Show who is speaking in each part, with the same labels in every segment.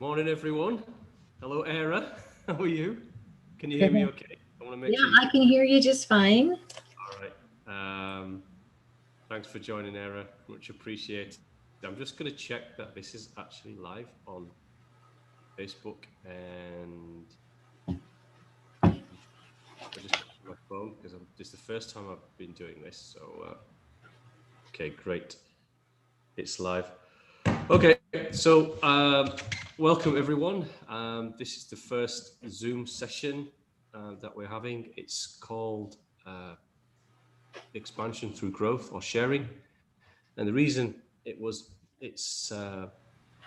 Speaker 1: Morning, everyone. Hello, Era. How are you? Can you hear me
Speaker 2: Yeah,
Speaker 1: okay? I want to make sure you
Speaker 2: I
Speaker 1: can.
Speaker 2: can hear you just fine.
Speaker 1: All right. Thanks for joining, Era. Much appreciated. I'm just going to check that this is actually live on Facebook and YouTube. I just checked my phone because this is the first time I've been doing this. So, okay, great. It's live. Okay, so welcome everyone. This is the first Zoom session that we're having. It's called Expansion Through Growth or Sharing, and the reason it's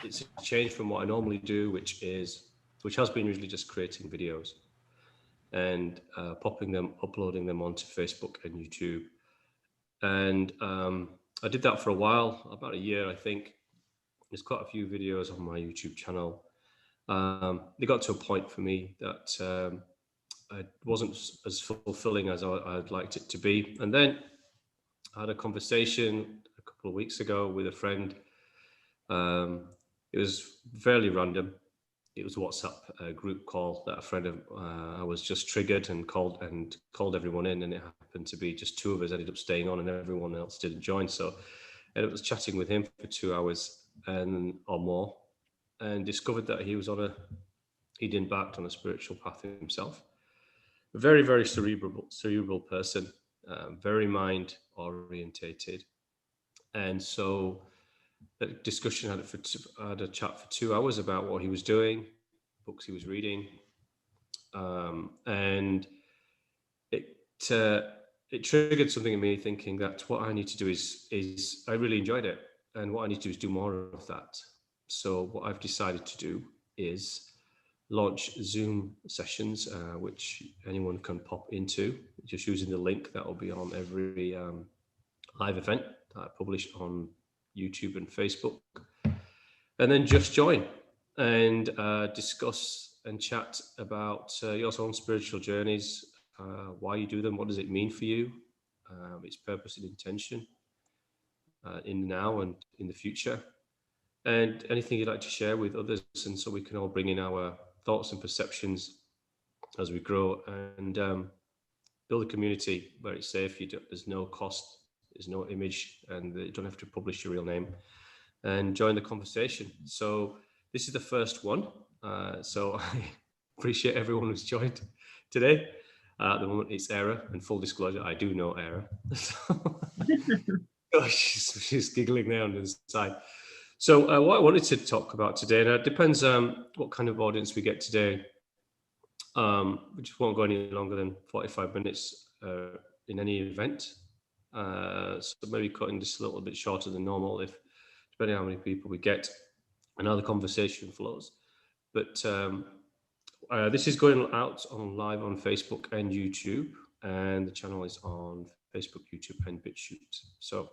Speaker 1: it's a change from what I normally do, which has been usually just creating videos and popping them, uploading them onto Facebook and YouTube, and I did that for a while, about a year, I think. There's quite a few videos on my YouTube channel. It got to a point for me that it wasn't as fulfilling as I'd liked it to be. And then I had a conversation a couple of weeks ago with a friend. Um, it was fairly random. It was a WhatsApp group call that a friend of I was just triggered and called everyone in, and it happened to be just two of us ended up staying on, and everyone else didn't join. So I ended up chatting with him for 2 hours and or more, and discovered that he'd embarked on a spiritual path himself. A very cerebral person, very mind orientated, and so the discussion had a chat for 2 hours about what he was doing, books he was reading, and it uh, it triggered something in me, thinking that what I need to do is I really enjoyed it, and what I need to do is do more of that. So what I've decided to do is launch Zoom sessions, which anyone can pop into just using the link that will be on every live event that I publish on YouTube and Facebook, and then just join and discuss and chat about your own spiritual journeys, why you do them, what does it mean for you, its purpose and intention in the now and in the future, and anything you'd like to share with others, and so we can all bring in our thoughts and perceptions as we grow and build a community where it's safe. There's no cost, there's no image, and you don't have to publish your real name, and join the conversation. So this is the first one. So I appreciate everyone who's joined today. At the moment, it's Era, and full disclosure, I do know Era. Oh, she's giggling there on the side. So what I wanted to talk about today, and it depends what kind of audience we get today. We just won't go any longer than 45 minutes in any event. So maybe cutting this a little bit shorter than normal, if depending on how many people we get and how the conversation flows. But this is going out on live on Facebook and YouTube, and the channel is on Facebook, YouTube, and BitChute. So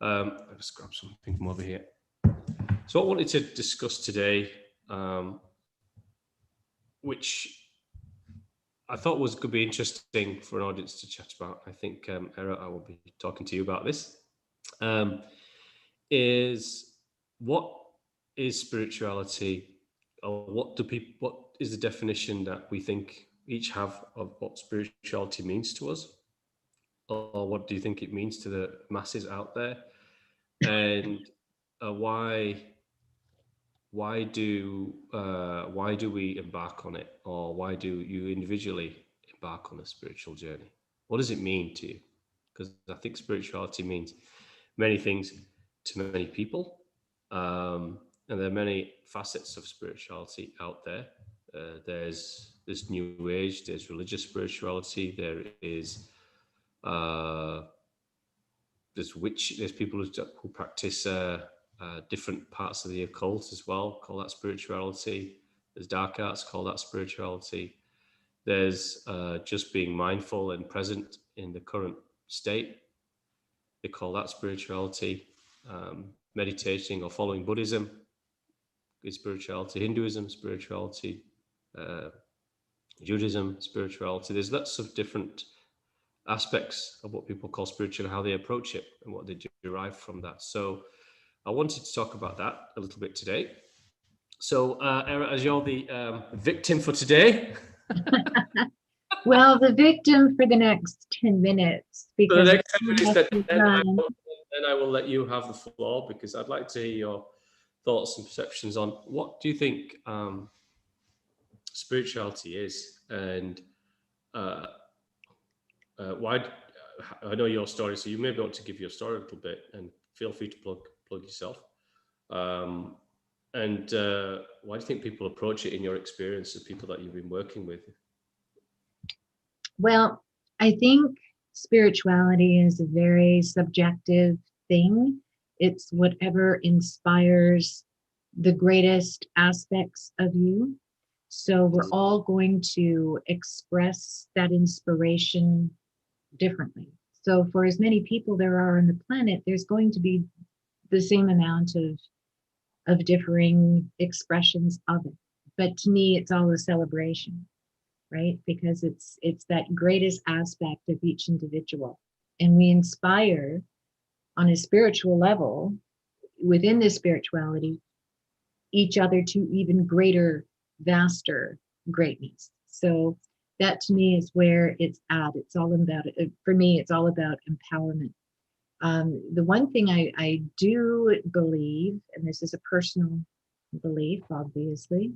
Speaker 1: I'll just grab something from over here. So I wanted to discuss today, which I thought could be interesting for an audience to chat about. I think, Era, I will be talking to you about this. Um, is what is spirituality, or what do people? What is the definition that we think each have of what spirituality means to us, or what do you think it means to the masses out there, and why do we embark on it, or why do you individually embark on a spiritual journey? What does it mean to you? Because I think spirituality means many things to many people, and there are many facets of spirituality out there. There's New Age, there's religious spirituality, uh, there's people who practice different parts of the occult as well, call that spirituality. There's dark arts, call that spirituality. There's just being mindful and present in the current state. They call that spirituality. Meditating or following Buddhism is spirituality. Hinduism, spirituality. Uh, Judaism, spirituality. There's lots of different aspects of what people call spiritual, how they approach it, and what they derive from that. So I wanted to talk about that a little bit today. So, Era, as you're the victim for today,
Speaker 2: Well, the victim for the next 10 minutes,
Speaker 1: for the
Speaker 2: because
Speaker 1: next 10
Speaker 2: we
Speaker 1: minutes,
Speaker 2: have to run.
Speaker 1: then I will let you have the floor because I'd like to hear your thoughts and perceptions on what do you think spirituality is, and uh, why. I know your story, so you maybe want to give your story a little bit, and feel free to plug yourself. Um, and why do you think people approach it in your experience of people that you've been working with?
Speaker 2: Well, I think spirituality is a very subjective thing. It's whatever inspires the greatest aspects of you. So we're
Speaker 1: Mm,
Speaker 2: all going to express that inspiration differently. So for as many people there are on the planet, there's going to be the same amount of differing expressions of it. But to me, it's all a celebration, right? Because it's that greatest aspect of each individual. And we inspire on a spiritual level within this spirituality each other to even greater, vaster greatness. So that to me is where it's at. It's all about it. For me, it's all about empowerment. The one thing I do believe, and this is a personal belief, obviously,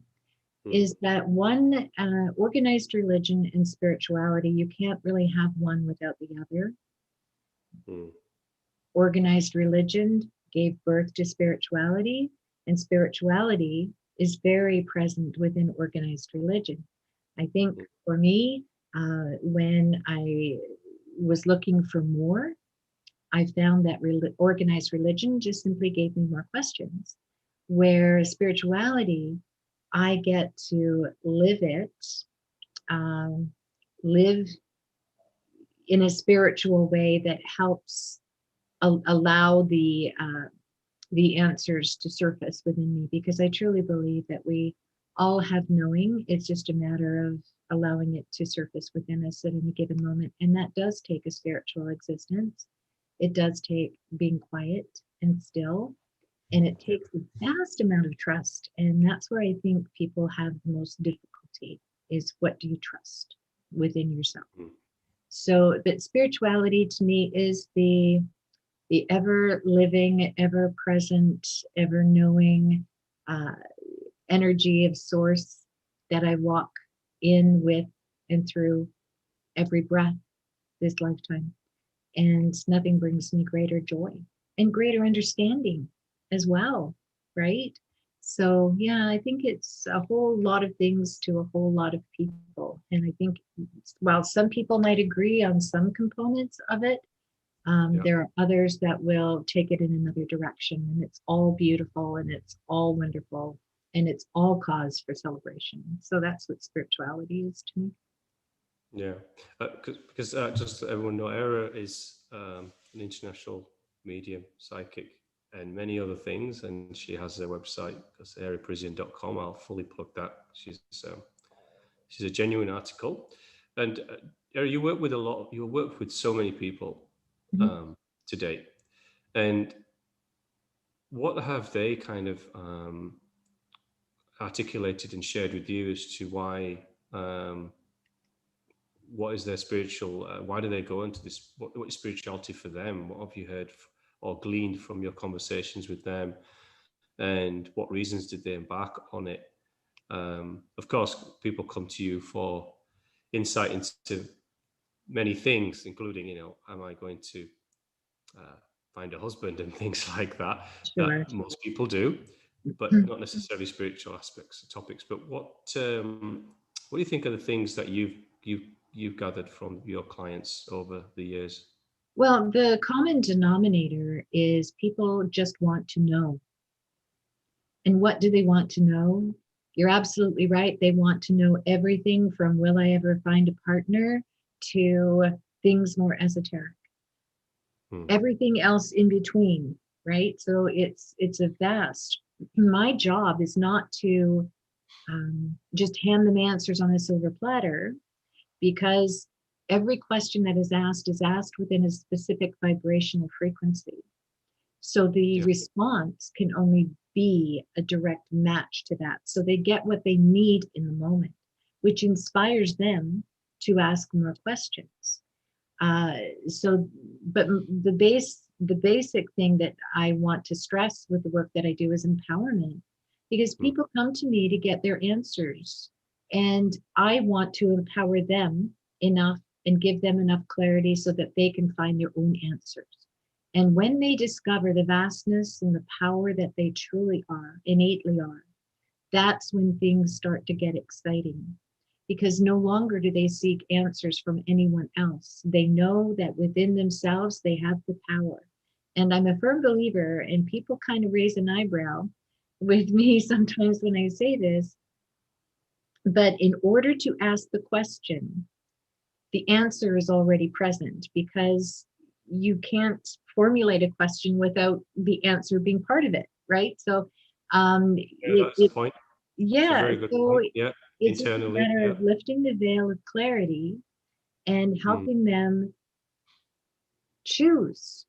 Speaker 1: mm,
Speaker 2: is that one organized religion and spirituality, you can't really have one without the other.
Speaker 1: mm,
Speaker 2: Organized religion gave birth to spirituality, and spirituality is very present within organized religion. I think
Speaker 1: mm,
Speaker 2: for me, when I was looking for more, I found that organized religion just simply gave me more questions, where spirituality, I get to live it, um, live in a spiritual way that helps allow the answers to surface within me, because I truly believe that we all have knowing. It's just a matter of allowing it to surface within us at any given moment. And that does take a spiritual existence. It does take being quiet and still. And it
Speaker 1: yeah,
Speaker 2: takes a vast amount of trust. And that's where I think people have the most difficulty is, what do you trust within yourself?
Speaker 1: mm,
Speaker 2: So that spirituality to me is the ever living, ever present, ever knowing uh, energy of source that I walk in, with, and through every breath this lifetime. And nothing brings me greater joy and greater understanding as well, right? So, yeah, I think it's a whole lot of things to a whole lot of people. And I think while some people might agree on some components of it,
Speaker 1: yeah,
Speaker 2: there are others that will take it in another direction, and it's all beautiful and it's all wonderful and it's all cause for celebration. So that's what spirituality is to me.
Speaker 1: yeah. Because just so everyone know, Era is an international medium, psychic, and many other things. And she has a website, that's eraparisian.com. I'll fully plug that. She's a genuine article. And Era, you work with so many people
Speaker 2: Mhm.
Speaker 1: um, to date. And what have they kind of articulated and shared with you as to why, um, what is their spiritual, why do they go into this, what is spirituality for them? What have you heard or gleaned from your conversations with them? And what reasons did they embark on it? Of course, people come to you for insight into many things, including, am I going to uh, find a husband and things like that,
Speaker 2: Sure.
Speaker 1: that most people do, but not necessarily spiritual aspects or topics. But what do you think are the things that you've gathered from your clients over the years?
Speaker 2: Well, the common denominator is people just want to know. And what do they want to know? You're absolutely right. They want to know everything from, will I ever find a partner, to things more esoteric,
Speaker 1: Hmm.
Speaker 2: everything else in between, right? So it's a vast. My job is not to just hand them answers on a silver platter, because every question that is asked within a specific vibrational frequency. So the
Speaker 1: Yeah.
Speaker 2: response can only be a direct match to that. So they get what they need in the moment, which inspires them to ask more questions. So, but the basic thing that I want to stress with the work that I do is empowerment, because
Speaker 1: Mm.
Speaker 2: people come to me to get their answers, and I want to empower them enough and give them enough clarity so that they can find their own answers. And when they discover the vastness and the power that they truly are, innately are, that's when things start to get exciting, because no longer do they seek answers from anyone else. They know that within themselves they have the power. And I'm a firm believer, and people kind of raise an eyebrow with me sometimes when I say this, but in order to ask the question, the answer is already present, because you can't formulate a question without the answer being part of it, right? So
Speaker 1: Yeah, that's the point. It's a
Speaker 2: yeah,
Speaker 1: very good
Speaker 2: so
Speaker 1: point. Yeah.
Speaker 2: it's just a
Speaker 1: Internally.
Speaker 2: matter
Speaker 1: Yeah.
Speaker 2: of lifting the veil of clarity and
Speaker 1: Mm.
Speaker 2: helping them choose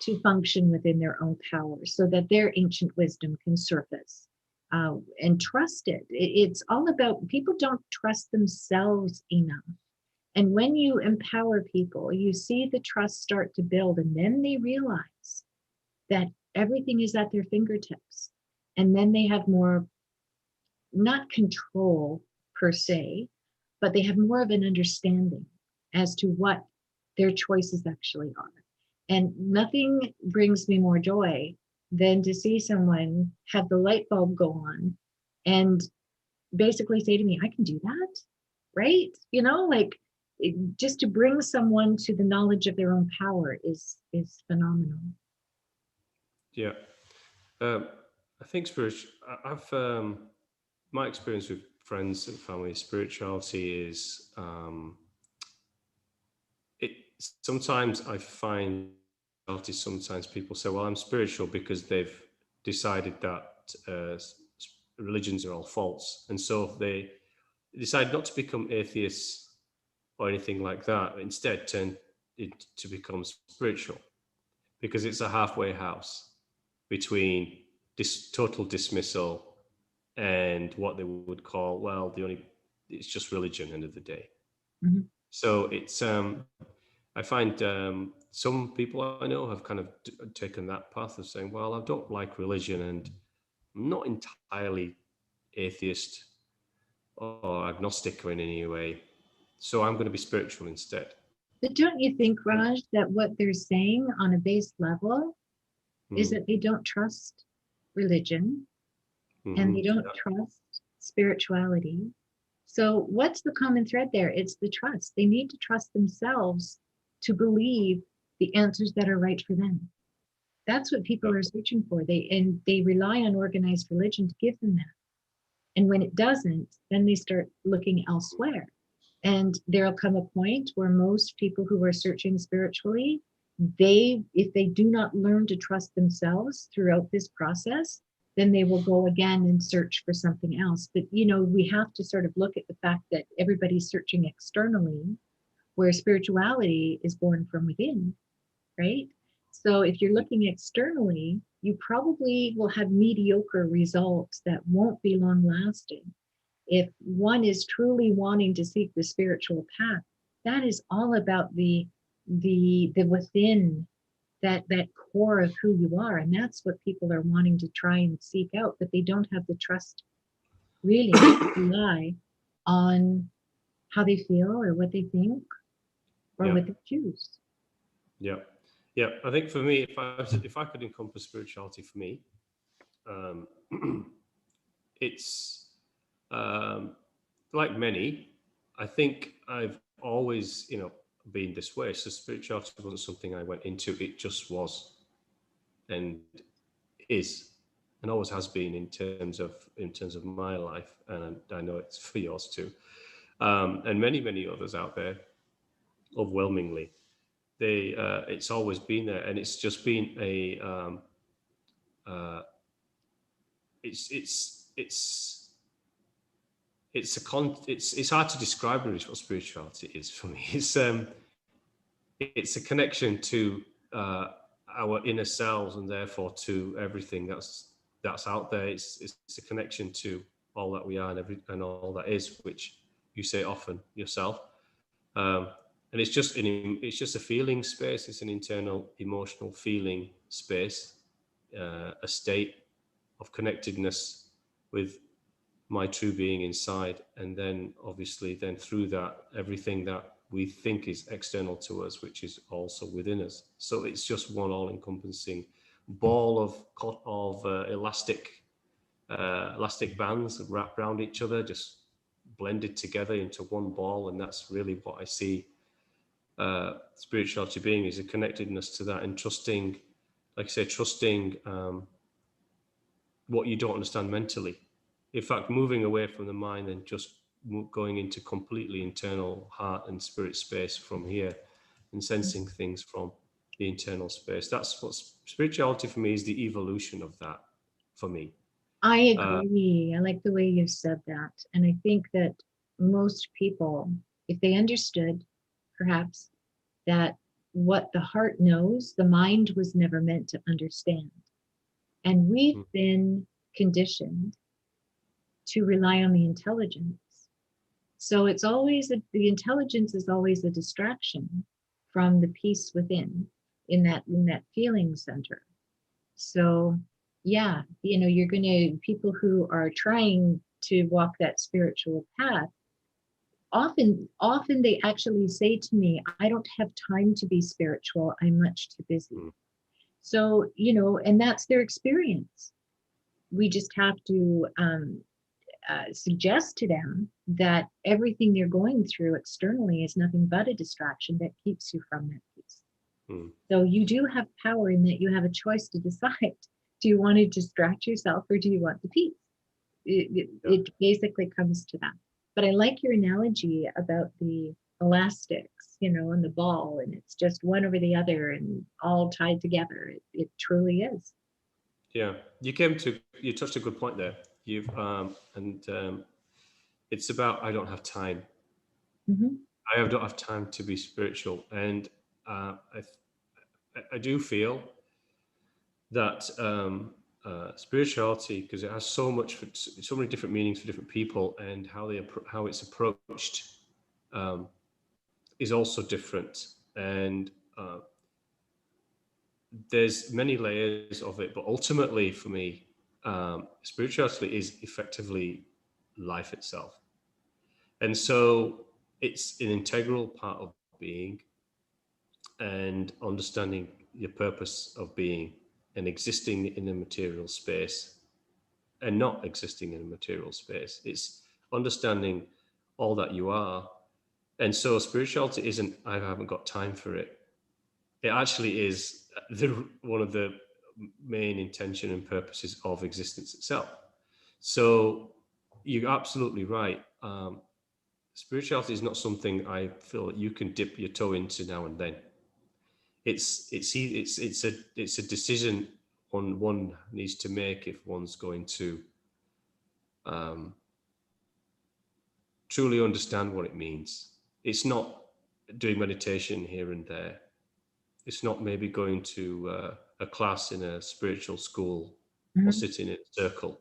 Speaker 2: to function within their own power so that their ancient wisdom can surface, and trust it. It's all about, people don't trust themselves enough. And when you empower people, you see the trust start to build, and then they realize that everything is at their fingertips. And then they have more, not control per se, but they have more of an understanding as to what their choices actually are. And nothing brings me more joy than to see someone have the light bulb go on and basically say to me, I can do that, right? Like, just to bring someone to the knowledge of their own power is phenomenal.
Speaker 1: Yeah. Um, I think spiritual. I've my experience with friends and family, spirituality is it. Sometimes I find sometimes people say, "Well, I'm spiritual," because they've decided that religions are all false, and so they decide not to become atheists or anything like that. Instead, turn it to become spiritual because it's a halfway house between this total dismissal and what they would call, well, the only it's just religion end of the day.
Speaker 2: Mhm.
Speaker 1: So it's I find some people I know have kind of taken that path of saying, well, I don't like religion and I'm not entirely atheist or agnostic in any way, so I'm going to be spiritual instead.
Speaker 2: But don't you think,
Speaker 1: And
Speaker 2: Raj, that what they're saying on a base level is
Speaker 1: mm,
Speaker 2: that they don't trust religion and they don't
Speaker 1: yeah,
Speaker 2: trust spirituality? So, what's the common thread there? It's the trust. They need to trust themselves to believe the answers that are right for them. That's what
Speaker 1: yeah,
Speaker 2: people are searching for. They rely on organized religion to give them that. And when it doesn't, then they start looking elsewhere. And there'll come a point where most people who are searching spiritually, if they do not learn to trust themselves throughout this process, then they will go again and search for something else. But we have to sort of look at the fact that everybody's searching externally, where spirituality is born from within, right? So if you're looking externally, you probably will have mediocre results that won't be long lasting. If one is truly wanting to seek the spiritual path, that is all about the within, that core of who you are, and that's what people are wanting to try and seek out, but they don't have the trust really to rely on how they feel or what they think or
Speaker 1: yeah,
Speaker 2: what they choose.
Speaker 1: yeah, yeah. I think for me, if I could encompass spirituality for me, um, it's um, like many. I think I've always, been this way. So spirituality wasn't something I went into; it just was and is, and always has been in terms of my life, and I know it's for yours too, and many others out there. Overwhelmingly, it's always been there, and it's just been a uh, it's a it's hard to describe really what spirituality is for me. It's a connection to our inner selves, and therefore to everything that's out there. It's a connection to all that we are and all that is, which you say often yourself. Um, and it's just a feeling space. It's an internal emotional feeling space, a state of connectedness with my true being inside, and then obviously then through that everything that we think is external to us, which is also within us. So it's just one all-encompassing ball of elastic bands wrapped around each other, just blended together into one ball. And that's really what I see spirituality being, is a connectedness to that, and trusting, like I say, trusting what you don't understand mentally. In fact, moving away from the mind and just going into completely internal heart and spirit space from here, and sensing things from the internal space. That's what spirituality for me is, the evolution of that for me.
Speaker 2: I
Speaker 1: Uh,
Speaker 2: agree. I like the way you said that. And I think that most people, if they understood perhaps that what the heart knows, the mind was never meant to understand. And we've
Speaker 1: mm,
Speaker 2: been conditioned to rely on the intelligence. So it's always the intelligence is always a distraction from the peace within, in that feeling center. So yeah, you're gonna people who are trying to walk that spiritual path, often they actually say to me, I don't have time to be spiritual. I'm much too busy.
Speaker 1: mm,
Speaker 2: So, and that's their experience. We just have to suggest to them that everything they're going through externally is nothing but a distraction that keeps you from that peace.
Speaker 1: mm.
Speaker 2: So you do have power in that you have a choice to decide, do you want to distract yourself or do you want the peace?
Speaker 1: Yeah,
Speaker 2: It basically comes to that. But I like your analogy about the elastics, and the ball, and it's just one over the other and all tied together. It truly is.
Speaker 1: yeah. You touched a good point there. You've and It's about, I don't have time.
Speaker 2: Hmm.
Speaker 1: Don't have time to be spiritual, and I do feel that spirituality, because it has so many different meanings for different people, and how it's approached um, is also different. And there's many layers of it, but ultimately for me, spirituality is effectively life itself. And so it's an integral part of being, and understanding your purpose of being, and existing in a material space and not existing in a material space. It's understanding all that you are. And so spirituality isn't, I haven't got time for it. It actually is one of the main intention and purposes of existence itself. So you're absolutely right. Spirituality is not something I feel that you can dip your toe into now and then. It's a decision one needs to make if one's going to um, truly understand what it means. It's not doing meditation here and there. It's not maybe going to a class in a spiritual school or
Speaker 2: Hmm.
Speaker 1: sitting in a circle.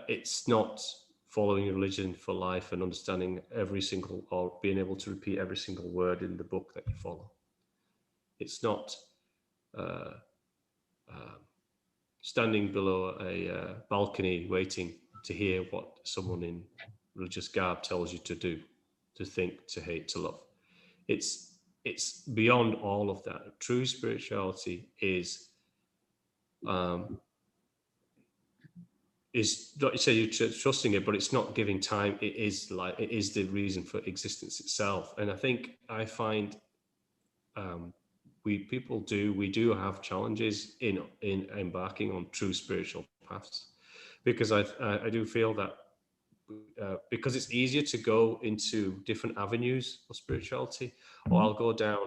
Speaker 1: It's not following a religion for life and understanding every single, or being able to repeat every single word in the book that you follow. It's not uh, uh, standing below a balcony waiting to hear what someone in religious garb tells you to do, to think, to hate, to love. It's beyond all of that. True spirituality um, is like you say, you're trusting it, but it's not giving time. It is the reason for existence itself. And I think I find um, we do have challenges in embarking on true spiritual paths, because I do feel that because it's easier to go into different avenues of spirituality, or I'll go down.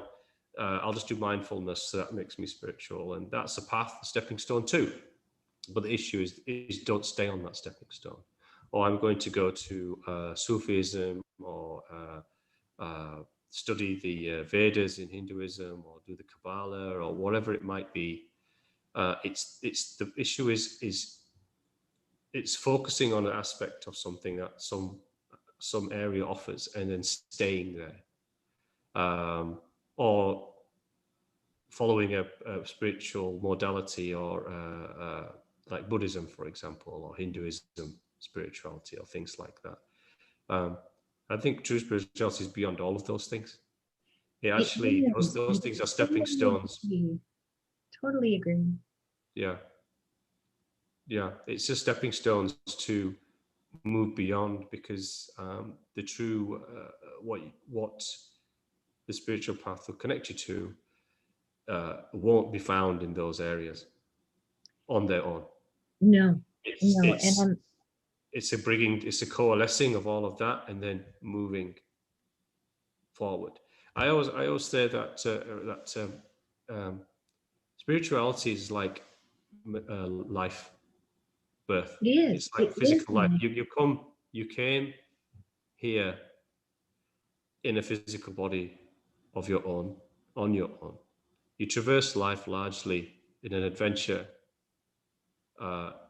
Speaker 1: I'll just do mindfulness, so that makes me spiritual, and that's a path, a stepping stone too. But the issue is don't stay on that stepping stone. Or I'm going to go to Sufism or study the Vedas in Hinduism or do the Kabbalah or whatever it might be. It's the issue is it's focusing on an aspect of something that some area offers and then staying there, or following a spiritual modality, or like Buddhism, for example, or Hinduism spirituality, or things like that. Um, I think true spirituality is beyond all of those things. It
Speaker 2: It
Speaker 1: actually,
Speaker 2: is.
Speaker 1: those
Speaker 2: I
Speaker 1: things are stepping
Speaker 2: totally
Speaker 1: stones.
Speaker 2: agree. Totally agree.
Speaker 1: Yeah, yeah. It's just stepping stones to move beyond, because the true what the spiritual path will connect you to won't be found in those areas on their own.
Speaker 2: No,
Speaker 1: It's
Speaker 2: no, and
Speaker 1: it's it's a coalescing of all of that and then moving forward. I always say that spirituality is like life, birth.
Speaker 2: it
Speaker 1: It's
Speaker 2: is.
Speaker 1: like
Speaker 2: It is
Speaker 1: physical life.
Speaker 2: life.
Speaker 1: You came here in a physical body of your own, on your own. You traverse life largely in an adventure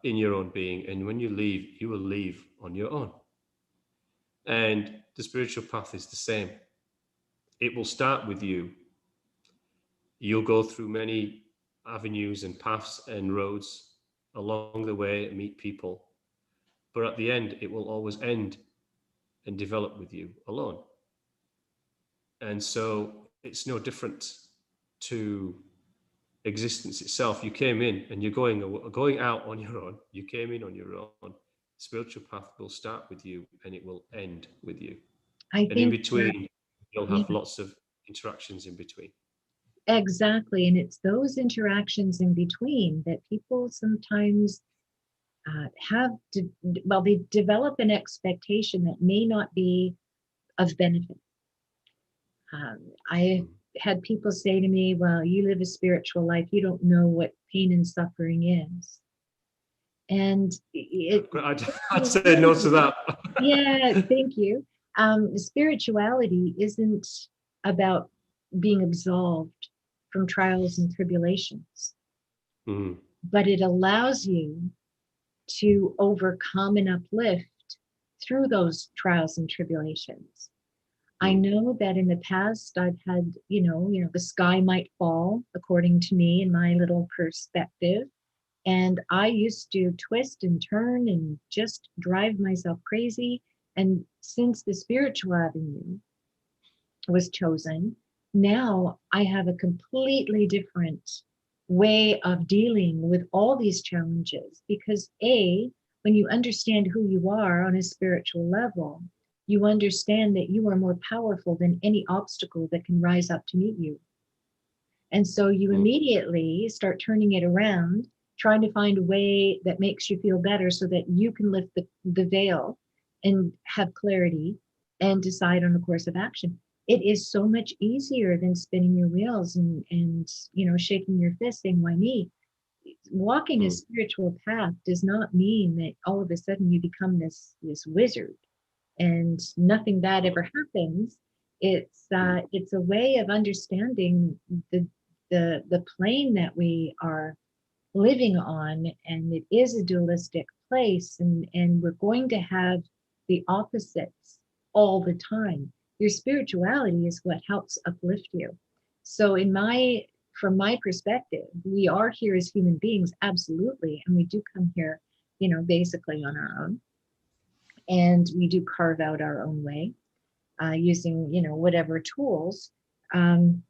Speaker 1: in your own being, and when you leave, you will leave on your own. And the spiritual path is the same. It will start with you. You'll go through many avenues and paths and roads along the way and meet people, but at the end, it will always end and develop with you alone. And so it's no different to existence itself. You came in and you're going out on your own. You came in on your own. Spiritual path will start with you and it will end with you.
Speaker 2: I
Speaker 1: And in
Speaker 2: think that,
Speaker 1: between, you'll
Speaker 2: yeah,
Speaker 1: have lots of interactions in between.
Speaker 2: exactly. And it's those interactions in between that people sometimes have to, well, they develop an expectation that may not be of benefit. I
Speaker 1: Mm.
Speaker 2: had people say to me, well, you live a spiritual life, you don't know what pain and suffering is. And it,
Speaker 1: I'd say no to that.
Speaker 2: yeah, thank you. Spirituality isn't about being absolved from trials and tribulations,
Speaker 1: Mm.
Speaker 2: but it allows you to overcome and uplift through those trials and tribulations. I
Speaker 1: Mm.
Speaker 2: know that in the past I've had, the sky might fall, according to me in my little perspective. And I used to twist and turn and just drive myself crazy. And since the spiritual avenue was chosen, now I have a completely different way of dealing with all these challenges because, A, when you understand who you are on a spiritual level, you understand that you are more powerful than any obstacle that can rise up to meet you. And so you
Speaker 1: Mm.
Speaker 2: immediately start turning it around, trying to find a way that makes you feel better so that you can lift the veil and have clarity and decide on a course of action. It is so much easier than spinning your wheels and shaking your fist saying, why me? Walking a
Speaker 1: Mm.
Speaker 2: spiritual path does not mean that all of a sudden you become this wizard and nothing bad ever happens.
Speaker 1: Mm.
Speaker 2: It's a way of understanding the the plane that we are living on, and it is a dualistic place, and we're going to have the opposites all the time. Your spirituality is what helps uplift you. So from my perspective, we are here as human beings, absolutely, and we do come here, basically on our own, and we do carve out our own way using whatever tools, um,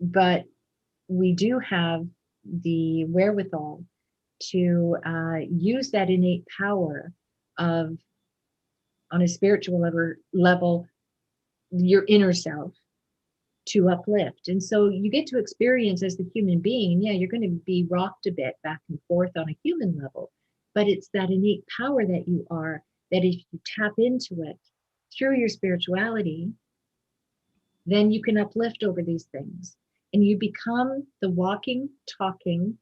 Speaker 2: but we do have the wherewithal to use that innate power of, on a spiritual level, your inner self to uplift. And so you get to experience as the human being, yeah, you're going to be rocked a bit back and forth on a human level, but it's that innate power that you are, that if you tap into it through your spirituality, then you can uplift over these things. And you become the walking, talking,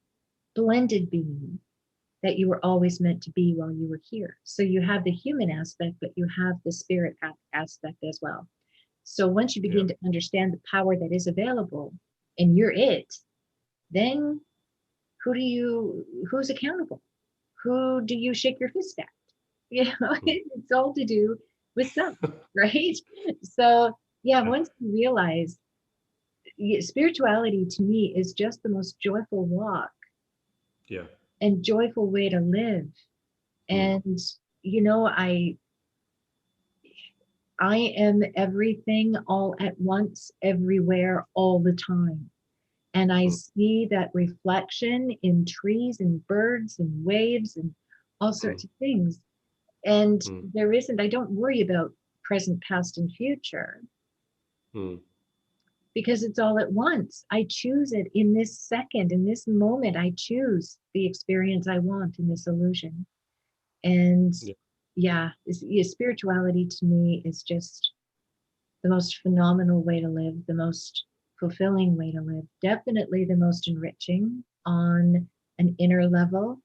Speaker 2: blended being that you were always meant to be while you were here. So you have the human aspect, but you have the spirit aspect as well. So once you
Speaker 1: Yeah.
Speaker 2: begin to understand the power that is available and you're it, then who's accountable? Who do you shake your fist at? You know,
Speaker 1: Mm.
Speaker 2: it's all to do with self, right? So yeah,
Speaker 1: Yeah.
Speaker 2: once you realize spirituality to me is just the most joyful walk
Speaker 1: Yeah.
Speaker 2: and joyful way to live.
Speaker 1: Mm.
Speaker 2: And you know, I am everything all at once, everywhere, all the time. And I
Speaker 1: Mm.
Speaker 2: see that reflection in trees and birds and waves and all
Speaker 1: Mm.
Speaker 2: sorts of things. And
Speaker 1: Mm.
Speaker 2: I don't worry about present, past, and future
Speaker 1: Mm.
Speaker 2: because it's all at once. I choose it in this second, in this moment. I choose the experience I want in this illusion. And
Speaker 1: Yeah.
Speaker 2: yeah, spirituality to me is just the most phenomenal way to live, the most fulfilling way to live, definitely the most enriching on an inner level.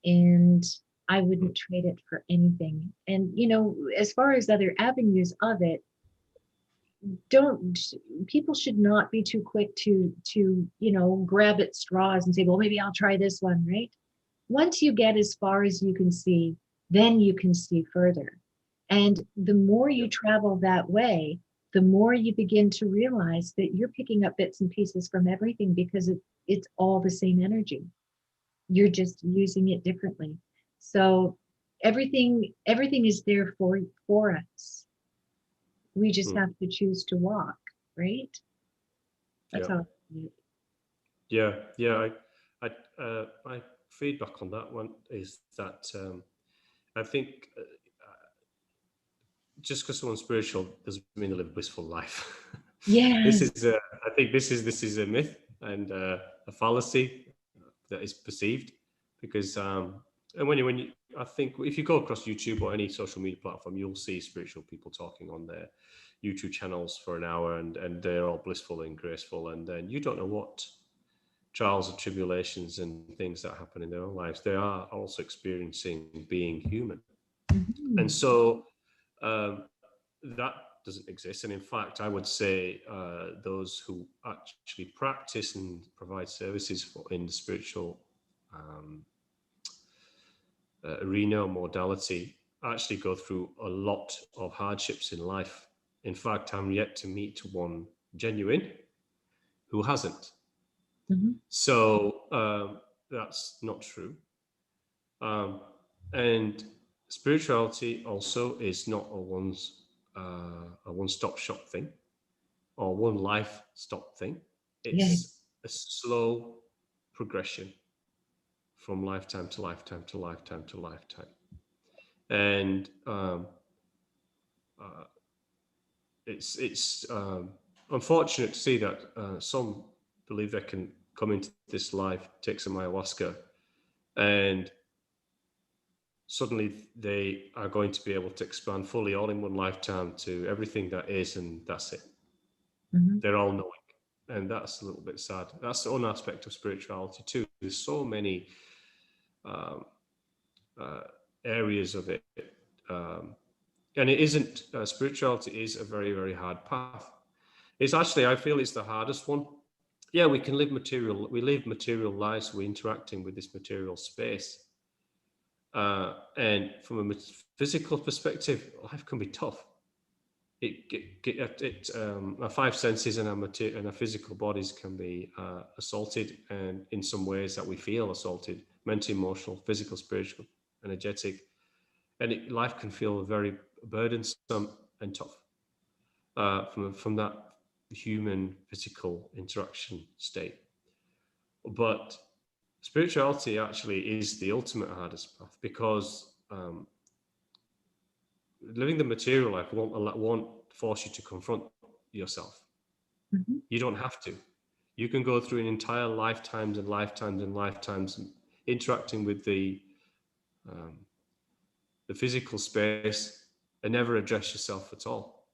Speaker 2: And I
Speaker 1: Mm.
Speaker 2: wouldn't trade it for anything. And, you know, as far as other avenues of it, don't people should not be too quick to grab at straws and say, well, maybe I'll try this one, right? Once you get as far as you can see, then you can see further. And the more
Speaker 1: Yeah.
Speaker 2: you travel that way, the more you begin to realize that you're picking up bits and pieces from everything because it's all the same energy. You're just using it differently. So everything is there for us. We just
Speaker 1: Mm.
Speaker 2: have to choose to walk, right? That's
Speaker 1: Yeah.
Speaker 2: how I see it.
Speaker 1: Yeah. Yeah. My feedback on that one is that I think just because someone's spiritual doesn't mean they live a blissful life. This
Speaker 2: Yes.
Speaker 1: is I think this is a myth and a fallacy that is perceived because and when you I think if you go across YouTube or any social media platform, you'll see spiritual people talking on their YouTube channels for an hour and they're all blissful and graceful, and then you don't know what trials and tribulations and things that happen in their own lives they are also experiencing being human. And
Speaker 2: Mhm.
Speaker 1: so that doesn't exist. And in fact, I would say those who actually practice and provide services in the spiritual um, arena or modality actually go through a lot of hardships in life. In fact, I'm yet to meet one genuine who hasn't.
Speaker 2: Mhm.
Speaker 1: So that's not true. Um, and spirituality also is not a one-stop shop thing or one life stop thing.
Speaker 2: Yeah.
Speaker 1: It's a slow progression from lifetime to lifetime to lifetime to lifetime. And uh, it's unfortunate to see that some believe they can come into this life, take some ayahuasca, and suddenly they are going to be able to expand fully all in one lifetime to everything that is, and that's it.
Speaker 2: Mhm.
Speaker 1: They're all knowing. And that's a little bit sad. That's the one aspect of spirituality too. There's so many um, uh, areas of it. Um, and it isn't, spirituality is a very, very hard path. It's actually, I feel it's the hardest one. Yeah, we live material lives, we're interacting with this material space. And from a physical perspective, life can be tough. Our five senses and and our physical bodies can be assaulted, and in some ways that we feel assaulted, mental, emotional, physical, spiritual, energetic, and life can feel very burdensome and tough from that human physical interaction state. But spirituality actually is the ultimate hardest path because living the material life won't force you to confront yourself.
Speaker 2: Mhm.
Speaker 1: You don't have to. You can go through an entire lifetimes and lifetimes and lifetimes interacting with um, the physical space and never address yourself at all,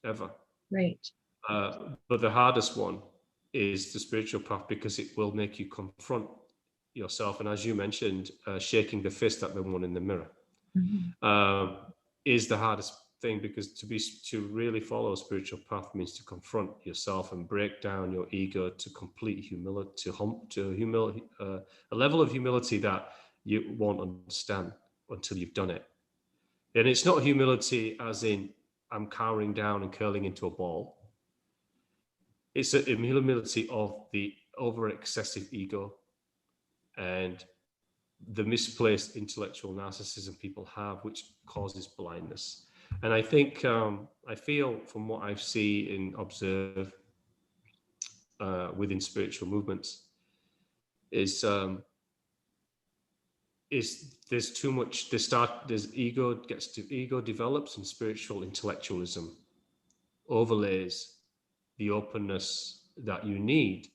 Speaker 1: ever.
Speaker 2: Right.
Speaker 1: But the hardest one is the spiritual path because it will make you confront yourself. And as you mentioned, shaking the fist at the one in the mirror
Speaker 2: Mhm.
Speaker 1: um, is the hardest. thing, because to really follow a spiritual path means to confront yourself and break down your ego to complete humility, a level of humility that you won't understand until you've done it. And it's not humility as in I'm cowering down and curling into a ball. It's a humility of the over excessive ego and the misplaced intellectual narcissism people have, which causes blindness. And I think I feel from what I see and observe within spiritual movements is there's too much. There's ego develops, and spiritual intellectualism overlays the openness that you need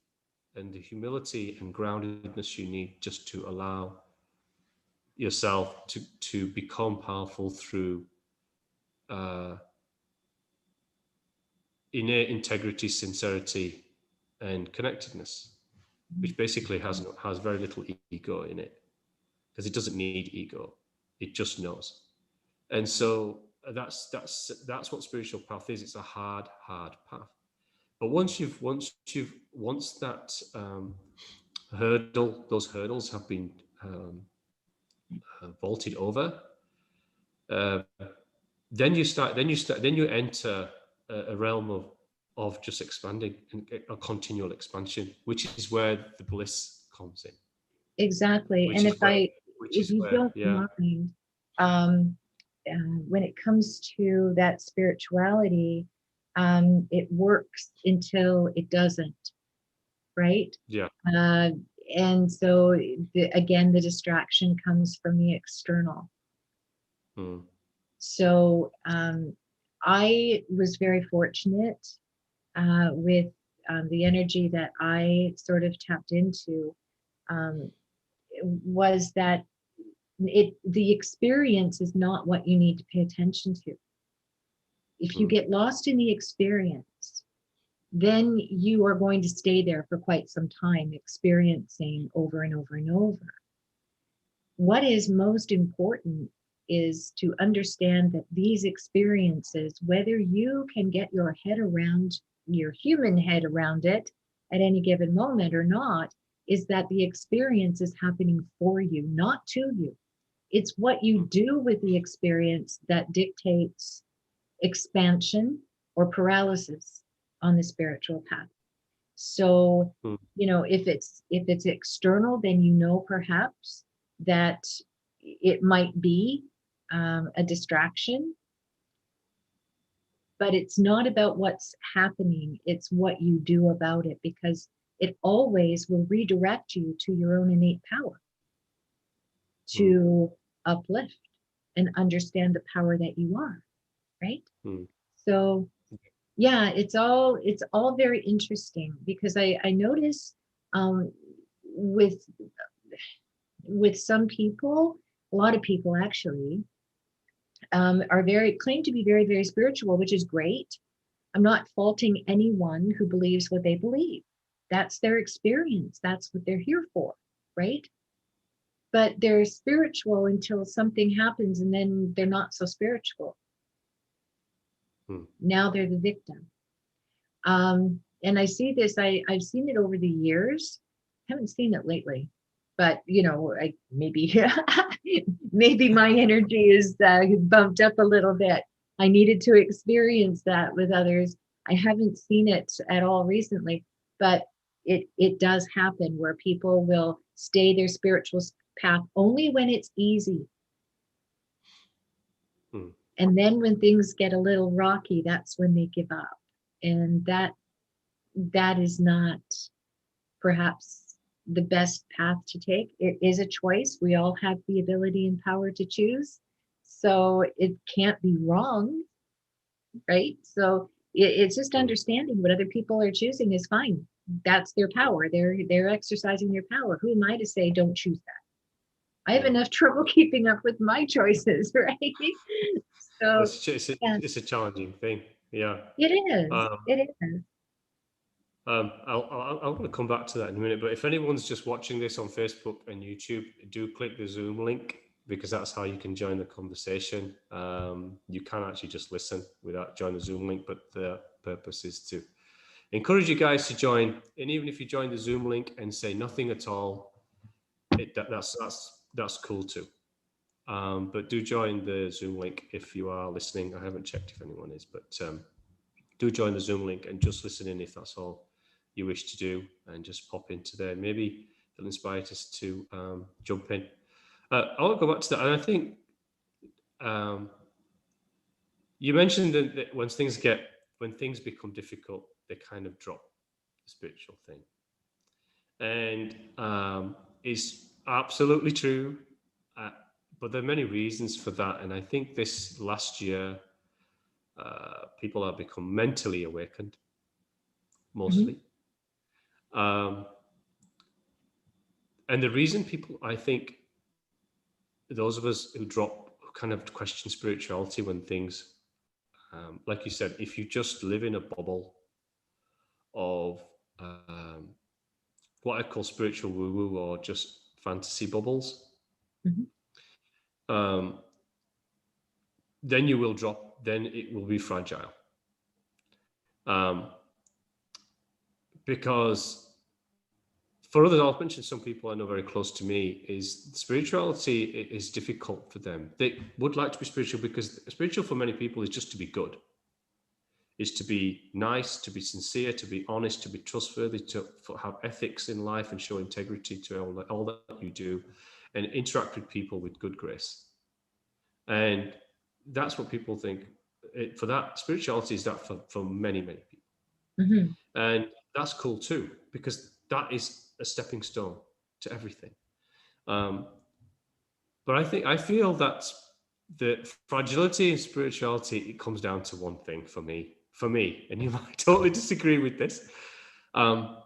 Speaker 1: and the humility and groundedness you need just to allow yourself to become powerful through uh, innate integrity, sincerity, and connectedness, which basically has very little ego in it, because it doesn't need ego; it just knows. And so that's what spiritual path is. It's a hard path. But once that those hurdles have been vaulted over, uh, then you enter a realm of just expanding and a continual expansion, which is where the bliss comes in.
Speaker 2: Exactly.
Speaker 1: Which
Speaker 2: And
Speaker 1: is where,
Speaker 2: if you don't
Speaker 1: yeah.
Speaker 2: mind, um, when it comes to that spirituality, it works until it doesn't, right?
Speaker 1: Yeah.
Speaker 2: Uh, and so again, the distraction comes from the external.
Speaker 1: Mm.
Speaker 2: So I was very fortunate with the energy that I sort of tapped into, um, was that the experience is not what you need to pay attention to. If you
Speaker 1: Mm.
Speaker 2: get lost in the experience, then you are going to stay there for quite some time, experiencing over and over and over. What is most important is to understand that these experiences, whether you can get your head around, your human head around it at any given moment or not, is that the experience is happening for you, not to you. It's what you
Speaker 1: Mm.
Speaker 2: do with the experience that dictates expansion or paralysis on the spiritual path. So,
Speaker 1: Mm.
Speaker 2: if it's external, then perhaps that it might be a distraction, but it's not about what's happening. It's what you do about it, because it always will redirect you to your own innate power
Speaker 1: Mm.
Speaker 2: to uplift and understand the power that you are, right?
Speaker 1: Mm.
Speaker 2: So yeah, it's all very interesting, because I notice um, with some people, a lot of people actually, are very claim to be very, very spiritual, which is great. I'm not faulting anyone who believes what they believe. That's their experience. That's what they're here for, right? But they're spiritual until something happens, and then they're not so spiritual.
Speaker 1: Mm.
Speaker 2: Now they're the victim. And I see this, I've seen it over the years. Haven't seen it lately, but maybe maybe my energy is bumped up a little bit. I needed to experience that with others. I haven't seen it at all recently, but it does happen, where people will stay their spiritual path only when it's easy.
Speaker 1: Mm.
Speaker 2: And then when things get a little rocky, that's when they give up. And that is not perhaps the best path to take. It is a choice. We all have the ability and power to choose. So it can't be wrong, right? So it's just
Speaker 1: Mm.
Speaker 2: understanding what other people are choosing is fine. That's their power. They're exercising their power. Who am I to say don't choose that? I have
Speaker 1: Mm.
Speaker 2: enough trouble keeping up with my choices, right? So yeah,
Speaker 1: It's a challenging thing. Yeah.
Speaker 2: it is.
Speaker 1: Um,
Speaker 2: It is.
Speaker 1: I'm going to come back to that in a minute. But if anyone's just watching this on Facebook and YouTube, do click the Zoom link because that's how you can join the conversation. You can actually just listen without joining the Zoom link, but the purpose is to encourage you guys to join. And even if you join the Zoom link and say nothing at all, that's cool too. But do join the Zoom link if you are listening. I haven't checked if anyone is, but do join the Zoom link and just listen in if that's all you wish to do, and just pop into there. Maybe it'll inspire us to jump in. I'll go back to that, and I think you mentioned that when things become difficult, they kind of drop the spiritual thing, and it's absolutely true. But there are many reasons for that, and I think this last year, people have become mentally awakened,
Speaker 2: Mhm.
Speaker 1: mostly. Um, and the reason people, I think, those of us who kind of question spirituality when things, like you said, if you just live in a bubble of what I call spiritual woo woo or just fantasy bubbles,
Speaker 2: Mhm.
Speaker 1: um, then you will drop, then it will be fragile. Um, because for others, I'll mention some people I know very close to me, is spirituality is difficult for them. They would like to be spiritual because spiritual for many people is just to be good, is to be nice, to be sincere, to be honest, to be trustworthy, to have ethics in life and show integrity to all that you do, and interact with people with good grace. And that's what people think. For that, spirituality is that for many, many people.
Speaker 2: Mhm.
Speaker 1: And that's cool too, because that is a stepping stone to everything. Um, but I feel that the fragility in spirituality, it comes down to one thing for me. For me, and you might totally disagree with this, um,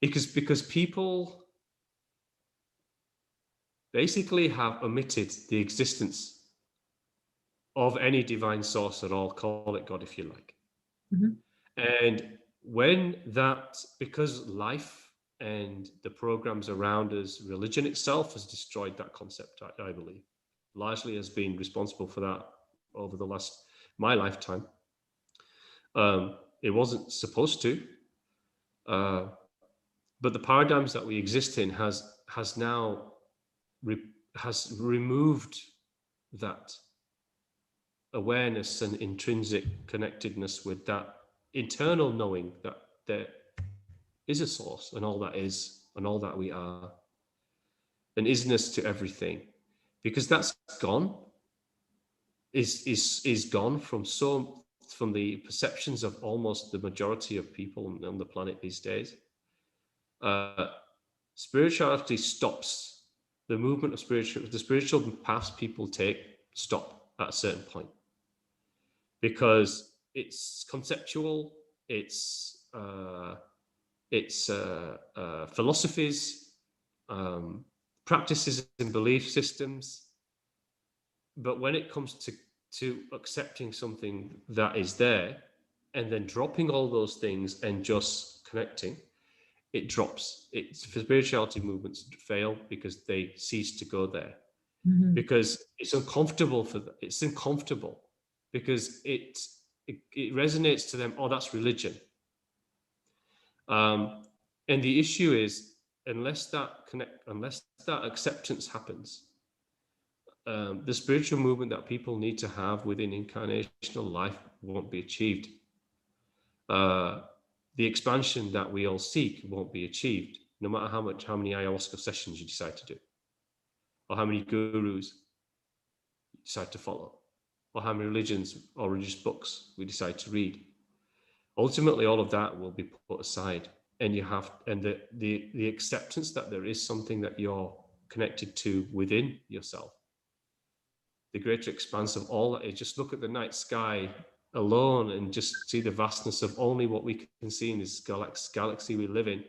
Speaker 1: because people basically have omitted the existence of any divine source at all. Call it God if you like.
Speaker 2: Mhm.
Speaker 1: And when that, because life and the programs around us, religion itself has destroyed that concept, I believe, largely has been responsible for that over my lifetime. It wasn't supposed to, uh, but the paradigms that we exist in has now has removed that awareness and intrinsic connectedness with that internal knowing that there is a source and all that is and all that we are, an isness to everything, because that's gone, is gone from the perceptions of almost the majority of people on the planet these days. uh, Spirituality stops. The spiritual paths people take stop at a certain point, because it's conceptual, it's philosophies, um, practices and belief systems. But when it comes to accepting something that is there and then dropping all those things and just connecting, it drops. It's spirituality movements fail because they cease to go there,
Speaker 2: Mhm.
Speaker 1: because it's uncomfortable for them. It's uncomfortable because it resonates to them. Oh, that's religion. Um, and the issue is, unless that acceptance happens, the spiritual movement that people need to have within incarnational life won't be achieved. Uh, the expansion that we all seek won't be achieved, no matter how many ayahuasca sessions you decide to do, or how many gurus you decide to follow, or how many religions or religious books we decide to read. Ultimately, all of that will be put aside, and the acceptance that there is something that you're connected to within yourself, the greater expanse of all that is. Just look at the night sky alone and just see the vastness of only what we can see in this galaxy we live in.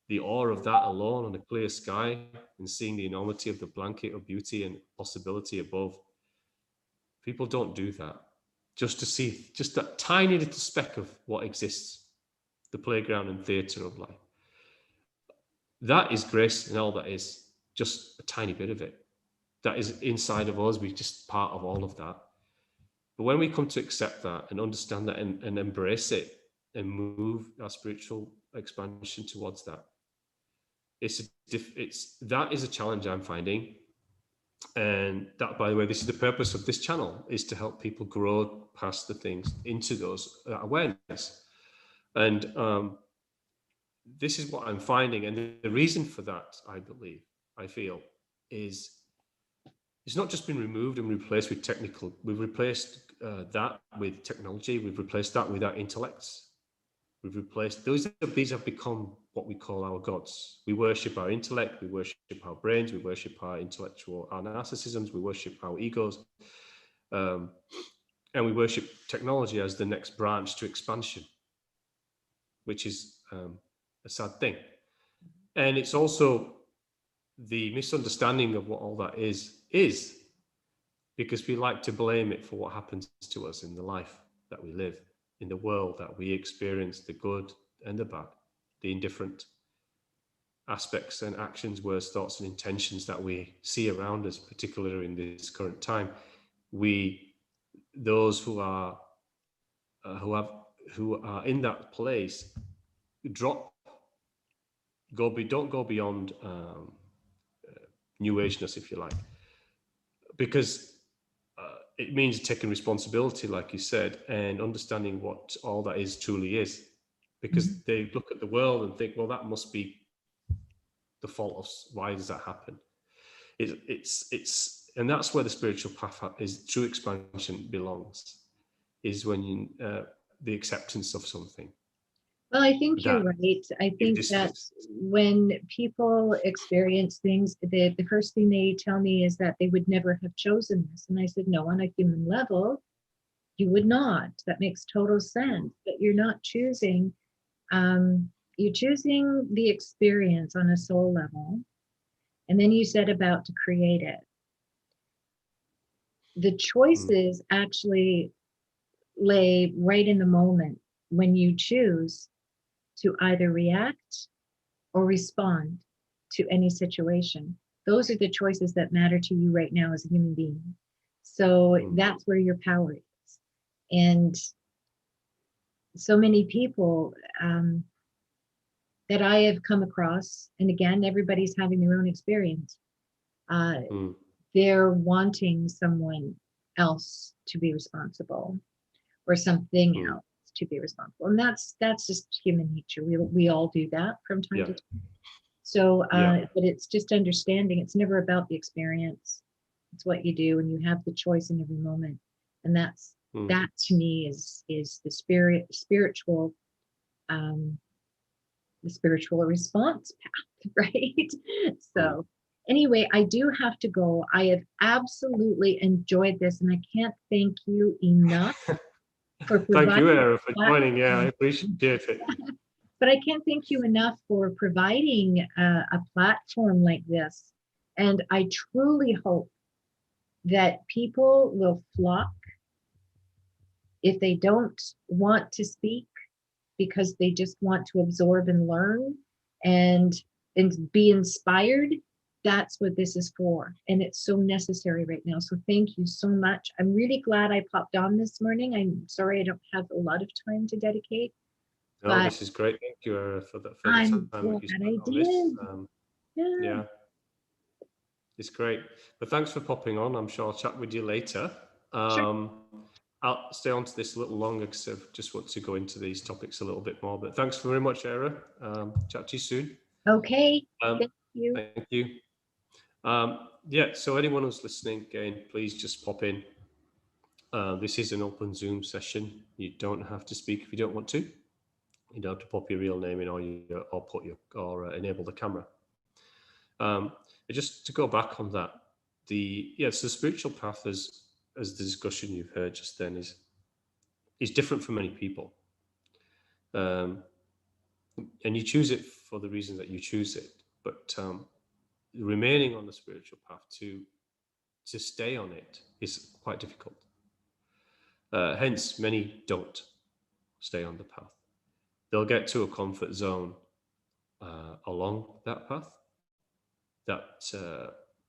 Speaker 1: The awe of that alone on a clear sky, and seeing the enormity of the blanket of beauty and possibility above. People don't do that just to see just that tiny little speck of what exists, the playground and theatre of life. That is grace, and all that is just a tiny bit of it. that is inside of us. We're just part of all of that. But when we come to accept that and understand that and embrace it and move our spiritual expansion towards that, that is a challenge I'm finding. And that, by the way, this is the purpose of this channel, is to help people grow past the things into those awareness. And this is what I'm finding. And the reason for that, I feel, is it's not just been removed and replaced with technical. We've replaced that with technology. We've replaced that with our intellects. We've replaced these have become what we call our gods. We worship our intellect, we worship our brains, we worship our narcissisms, we worship our egos, and we worship technology as the next branch to expansion, which is a sad thing. And it's also the misunderstanding of what all that is because we like to blame it for what happens to us in the life that we live, in the world that we experience, the good and the bad, the indifferent aspects and actions, words, thoughts, and intentions that we see around us, particularly in this current time. Those who are in that place, don't go beyond new ageness, if you like, because it means taking responsibility, like you said, and understanding what all that is truly is. Because they look at the world and think, well, that must be the fault of, why does that happen? And that's where the spiritual path is. True expansion belongs, is when the acceptance of something.
Speaker 2: Well, I think you're right. I think that when people experience things, the first thing they tell me is that they would never have chosen this. And I said, no, on a human level, you would not. That makes total sense. But you're not choosing. You're choosing the experience on a soul level. And then you said about to create it. The choices actually lay right in the moment when you choose to either react or respond to any situation. Those are the choices that matter to you right now as a human being. So that's where your power is. And so many people that I have come across, and again, everybody's having their own experience, they're wanting someone else to be responsible or something else to be responsible. And that's just human nature. We all do that from time to time. So, but it's just understanding it's never about the experience. It's what you do, and you have the choice in every moment. And that to me is the spiritual response path, right? So anyway, I do have to go. I have absolutely enjoyed this, and I can't thank you enough for providing.
Speaker 1: Thank you, Era, for joining. Yeah, I appreciate it.
Speaker 2: But I can't thank you enough for providing a platform like this. And I truly hope that people will flock if they don't want to speak because they just want to absorb and learn and be inspired. That's what this is for. And it's so necessary right now. So thank you so much. I'm really glad I popped on this morning. I'm sorry I don't have a lot of time to dedicate.
Speaker 1: No, this is great. Thank you for the time that you spent on this. Yeah, it's great. But thanks for popping on. I'm sure I'll chat with you later.
Speaker 2: Sure.
Speaker 1: I'll stay on to this a little longer because I just want to go into these topics a little bit more. But thanks very much, Era. Chat to you soon.
Speaker 2: Okay. Thank you.
Speaker 1: Thank you. So anyone who's listening, again, please just pop in. This is an open Zoom session. You don't have to speak if you don't want to. You don't have to pop your real name in or enable the camera. Just to go back on that, the spiritual path, as the discussion you've heard just then, is different for many people, and you choose it for the reason that you choose it. But remaining on the spiritual path to stay on it is quite difficult. Hence, many don't stay on the path. They'll get to a comfort zone along that path that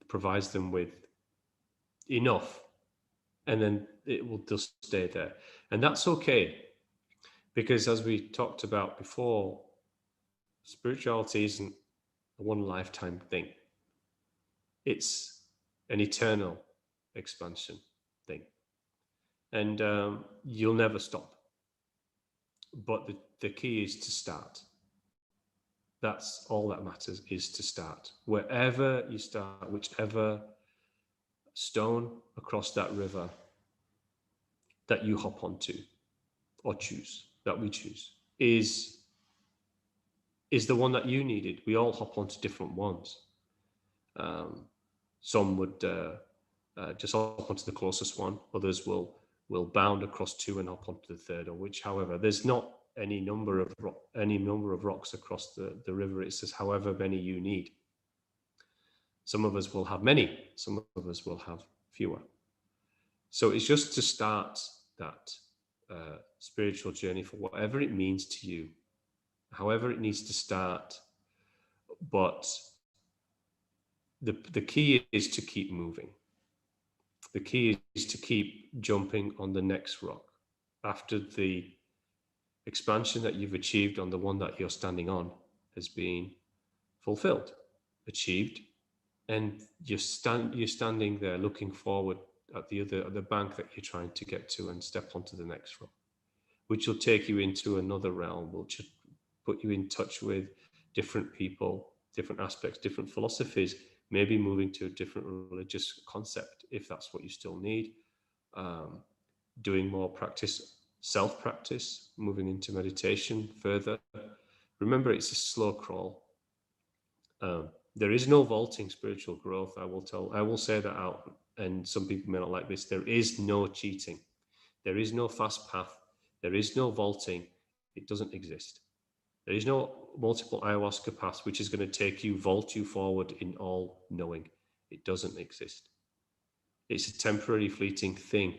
Speaker 1: provides them with enough, and then it will just stay there. And that's okay, because as we talked about before, spirituality isn't a one lifetime thing, it's an eternal expansion thing. And you'll never stop. But the key is to start. That's all that matters, is to start. Wherever you start, whichever stone across that river that you hop onto or choose, that we choose, is the one that you needed. We all hop onto different ones. Um, some would just hop onto the closest one. Others will bound across two and hop onto the third, or which, however, there's not any number of rocks across the river. It says however many you need. Some of us will have many. Some of us will have fewer. So it's just to start that spiritual journey for whatever it means to you, however it needs to start. But the key is to keep moving. The key is to keep jumping on the next rock after the expansion that you've achieved on the one that you're standing on has been fulfilled, achieved, and you're standing there looking forward at the bank that you're trying to get to and step onto the next rock, which will take you into another realm, which will put you in touch with different people, different aspects, different philosophies, maybe moving to a different religious concept if that's what you still need. Doing more practice, self-practice, moving into meditation further. Remember, it's a slow crawl. There is no vaulting spiritual growth. I will say that out, and some people may not like this. There is no cheating. There is no fast path. There is no vaulting. It doesn't exist. There is no multiple ayahuasca paths which is going to vault you forward in all knowing. It doesn't exist. It's a temporary, fleeting thing.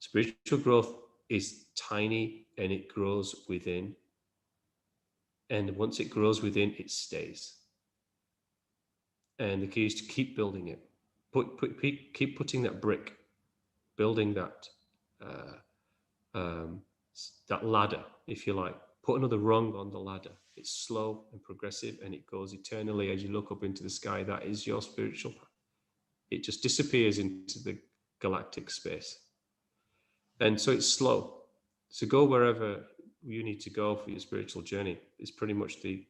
Speaker 1: Spiritual growth is tiny and it grows within. And once it grows within, it stays. And the key is to keep building it. Keep putting that brick, building that that ladder, if you like. Put another rung on the ladder. It's slow and progressive, and it goes eternally as you look up into the sky. That is your spiritual path. It just disappears into the galactic space. And so it's slow. So go wherever you need to go for your spiritual journey. It's pretty much the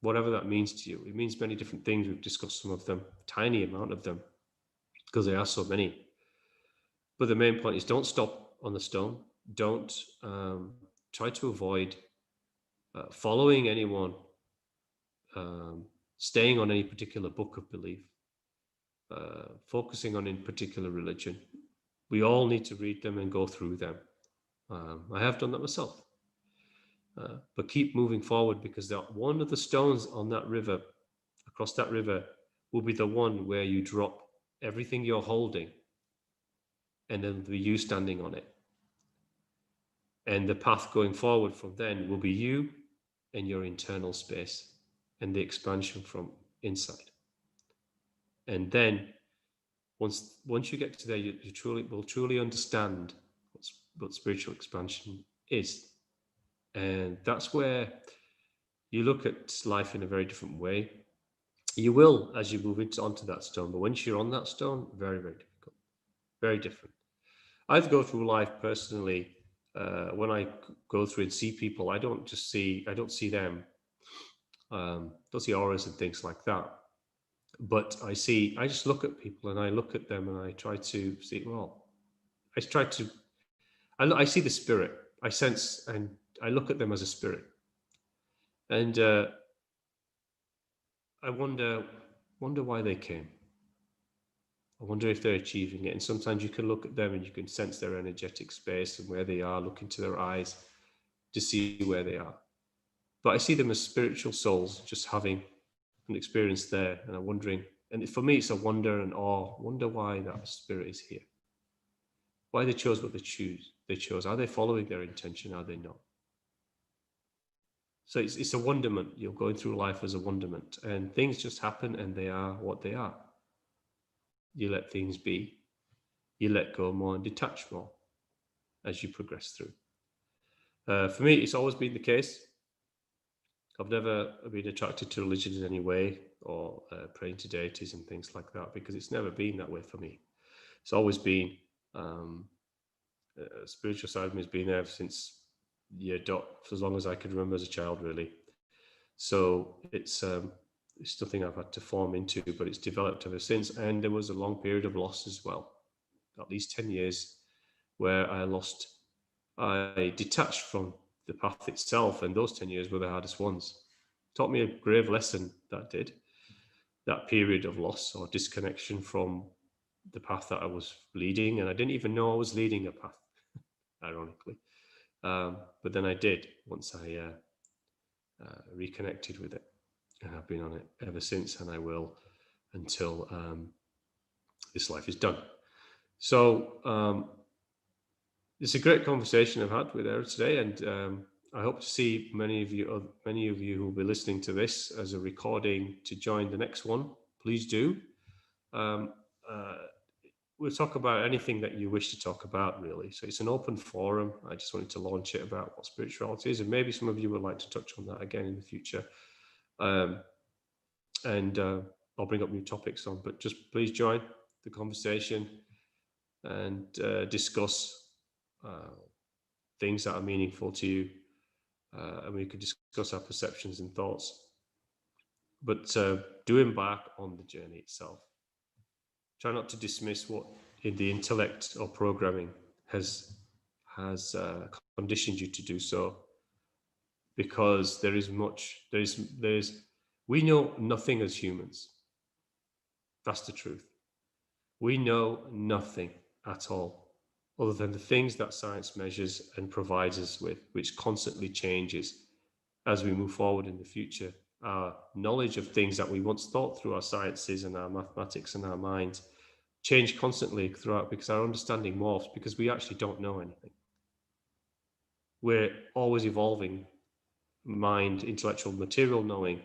Speaker 1: whatever that means to you. It means many different things. We've discussed some of them, tiny amount of them, because there are so many. But the main point is, don't stop on the stone. Don't try to avoid following anyone, staying on any particular book of belief, focusing on any particular religion. We all need to read them and go through them. I have done that myself. But keep moving forward, because one of the stones on that river, across that river, will be the one where you drop everything you're holding, and then there'll be you standing on it. And the path going forward from then will be you and your internal space and the expansion from inside. And then once you get to there, you will truly understand what spiritual expansion is. And that's where you look at life in a very different way. You will as you move onto that stone, but once you're on that stone, very, very difficult, very different. I go through life personally. When I go through and see people, I don't see them, don't see auras and things like that. But I just look at people and I look at them and I try to see, well, I see the spirit, I sense, and I look at them as a spirit. And I wonder why they came. I wonder if they're achieving it. And sometimes you can look at them and you can sense their energetic space and where they are, look into their eyes to see where they are. But I see them as spiritual souls just having an experience there. And I'm wondering, and for me, it's a wonder and awe. Wonder why that spirit is here. Why they chose what they chose. Are they following their intention? Are they not? So it's a wonderment. You're going through life as a wonderment. And things just happen and they are what they are. you let things be, you let go more and detach more as you progress through. For me, it's always been the case. I've never been attracted to religion in any way, or praying to deities and things like that, because it's never been that way for me. It's always been, um, a spiritual side of me has been there since year dot, for as long as I can remember as a child, really. So it's nothing I've had to form into, but it's developed ever since. And there was a long period of loss as well, at least 10 years, where I detached from the path itself, and those 10 years were the hardest ones. Taught me a grave lesson, that did. That period of loss or disconnection from the path that I was leading, and I didn't even know I was leading a path, ironically. But then I did once I reconnected with it, and I've been on it ever since, and I will until this life is done. So it's a great conversation I've had with Eric today, and I hope to see many of you who will be listening to this as a recording to join the next one. Please do. Um, uh, we'll talk about anything that you wish to talk about, really. So it's an open forum. I just wanted to launch it about what spirituality is, and maybe some of you would like to touch on that again in the future. And I'll bring up new topics on, but just please join the conversation and discuss things that are meaningful to you, and we could discuss our perceptions and thoughts. But do embark on the journey itself. Try not to dismiss what in the intellect or programming has conditioned you to do so, because there is we know nothing as humans. That's the truth. We know nothing at all, other than the things that science measures and provides us with, which constantly changes as we move forward in the future. Our knowledge of things that we once thought through our sciences and our mathematics and our minds change constantly throughout, because our understanding morphs, because we actually don't know anything. We're always evolving mind, intellectual, material knowing,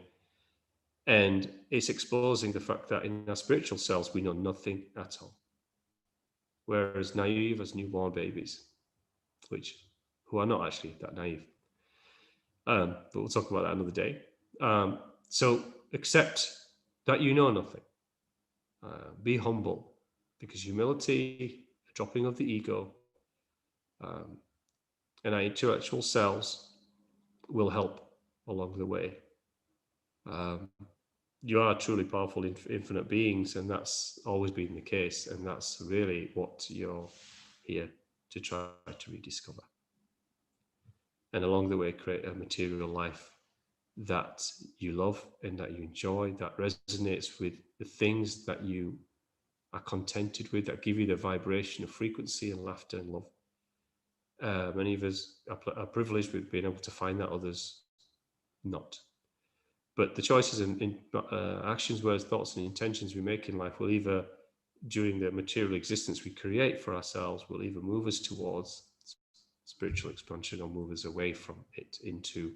Speaker 1: and it's exposing the fact that in our spiritual selves we know nothing at all. We're as naive as newborn babies, who are not actually that naive. But we'll talk about that another day. So accept that you know nothing. Be humble, because humility, a dropping of the ego, and our intellectual selves will help along the way. You are truly powerful, infinite beings, and that's always been the case, and that's really what you're here to try to rediscover. And along the way, create a material life that you love and that you enjoy, that resonates with the things that you are contented with, that give you the vibration of frequency and laughter and love. Many of us are privileged with being able to find that, others not. But the choices and actions, words, thoughts, and intentions we make in life will either, during the material existence we create for ourselves, will either move us towards spiritual expansion or move us away from it into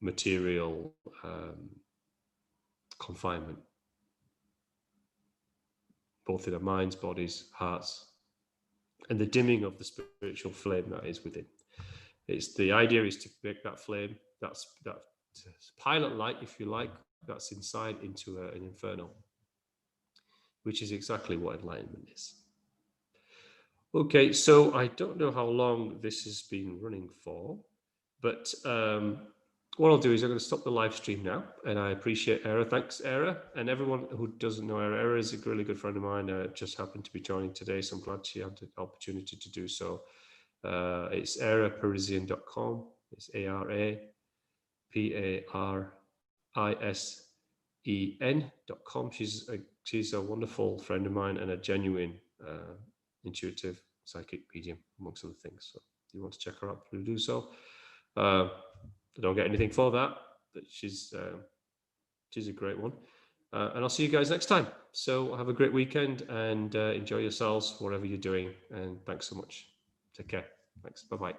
Speaker 1: material confinement, both in our minds, bodies, hearts, and the dimming of the spiritual flame that is within. The idea is to make that flame, that pilot light, if you like, that's inside, into an inferno, which is exactly what enlightenment is. Okay, so I don't know how long this has been running for, but what I'll do is I'm going to stop the live stream now, and I appreciate Era. Thanks, Era. And everyone who doesn't know Era, Era is a really good friend of mine. Just happened to be joining today, so I'm glad she had the opportunity to do so. It's araparisian.com. It's ARAPARISEN.com. She's a wonderful friend of mine and a genuine intuitive psychic medium, amongst other things. So if you want to check her out, please do so. I don't get anything for that, but she's a great one. And I'll see you guys next time. So have a great weekend and enjoy yourselves, whatever you're doing. And thanks so much. Take care. Thanks. Bye-bye.